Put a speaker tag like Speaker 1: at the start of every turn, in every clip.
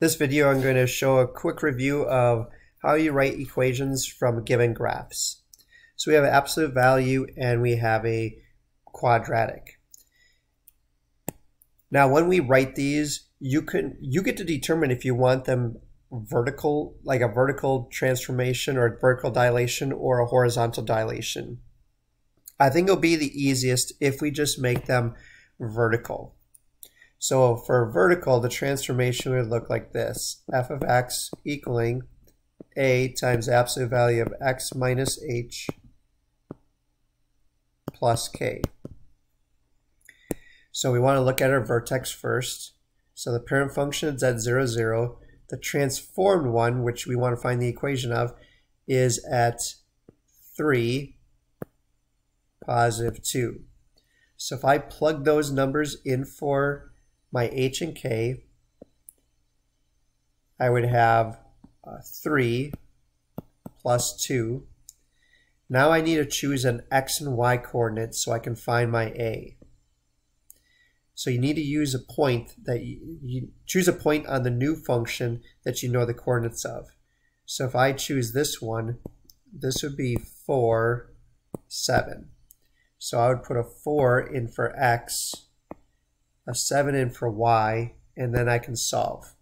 Speaker 1: This video I'm going to show a quick review of how you write equations from given graphs. So we have an absolute value and we have a quadratic. Now when we write these, you get to determine if you want them vertical, like a vertical transformation or a vertical dilation or a horizontal dilation. I think it'll be the easiest if we just make them vertical. So for vertical, the transformation would look like this. F of x equaling a times the absolute value of x minus h plus k. So we want to look at our vertex first. So the parent function is at 0, 0. The transformed one, which we want to find the equation of, is at 3, positive 2. So if I plug those numbers in for my h and k, I would have 3 plus 2. Now I need to choose an x and y coordinate so I can find my a. So you need to use a point that you choose a point on the new function that you know the coordinates of. So if I choose this one, this would be 4, 7. So I would put a 4 in for x, a 7 in for y, and then I can solve.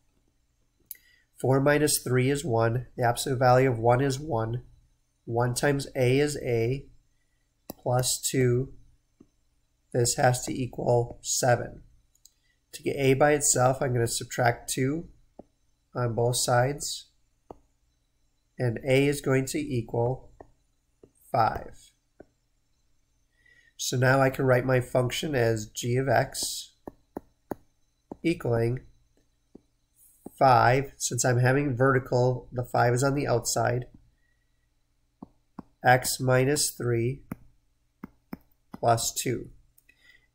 Speaker 1: 4 minus 3 is 1. The absolute value of 1 is 1. 1 times a is a, plus 2. This has to equal 7. To get a by itself, I'm going to subtract 2 on both sides. And a is going to equal 5. So now I can write my function as g of x equaling 5. Since I'm having vertical, the 5 is on the outside. X minus 3 plus 2.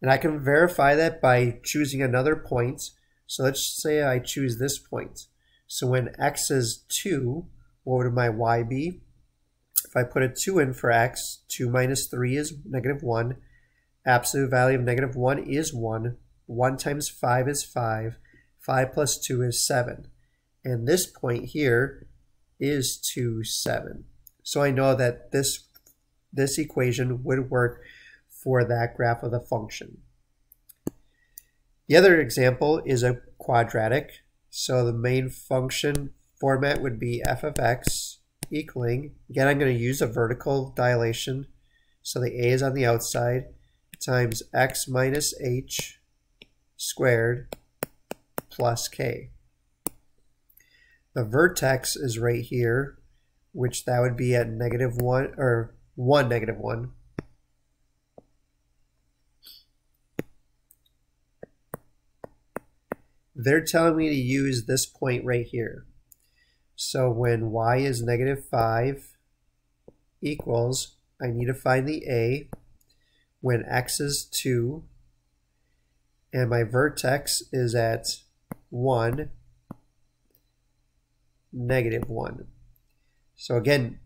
Speaker 1: And I can verify that by choosing another point. So let's say I choose this point. So when x is 2, what would my y be? If I put a 2 in for x, 2 minus 3 is negative 1. Absolute value of negative 1 is 1. 1 times 5 is 5. 5 plus 2 is 7. And this point here is 2, 7. So I know that this equation would work for that graph of the function. The other example is a quadratic. So the main function format would be f of x equaling, again I'm going to use a vertical dilation, so the a is on the outside, times x minus h squared plus k. The vertex is right here, which that would be at negative 1, or 1, negative 1. They're telling me to use this point right here. So when y is negative 5 equals, I need to find the a. When x is 2, and my vertex is at 1, negative 1. So again,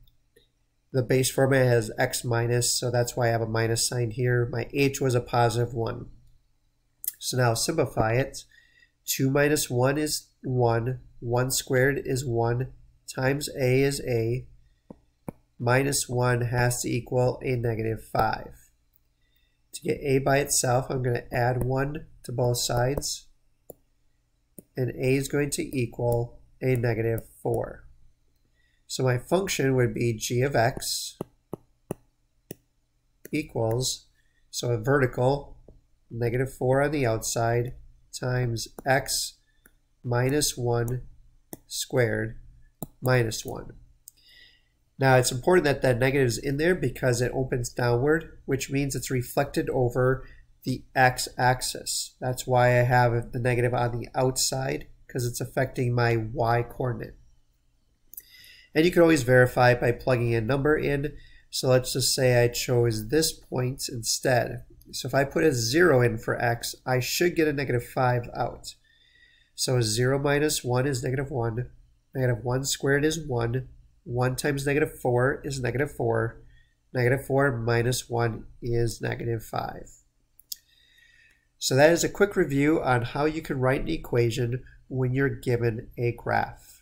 Speaker 1: the base format has x minus, so that's why I have a minus sign here. My h was a positive 1. So now simplify it. 2 minus 1 is 1. 1 squared is 1. Times a is a. Minus 1 has to equal a negative 5. To get a by itself, I'm going to add 1 to both sides. And a is going to equal a negative 4. So my function would be g of x equals, so a vertical, negative 4 on the outside, times x minus 1 squared minus 1. Now it's important that that negative is in there because it opens downward, which means it's reflected over the x-axis. That's why I have the negative on the outside, because it's affecting my y-coordinate. And you can always verify by plugging a number in. So let's just say I chose this point instead. So if I put a 0 in for x, I should get a negative 5 out. So 0 minus 1 is negative 1. Negative 1 squared is 1. 1 times negative 4 is negative 4. Negative 4 minus 1 is negative 5. So that is a quick review on how you can write an equation when you're given a graph.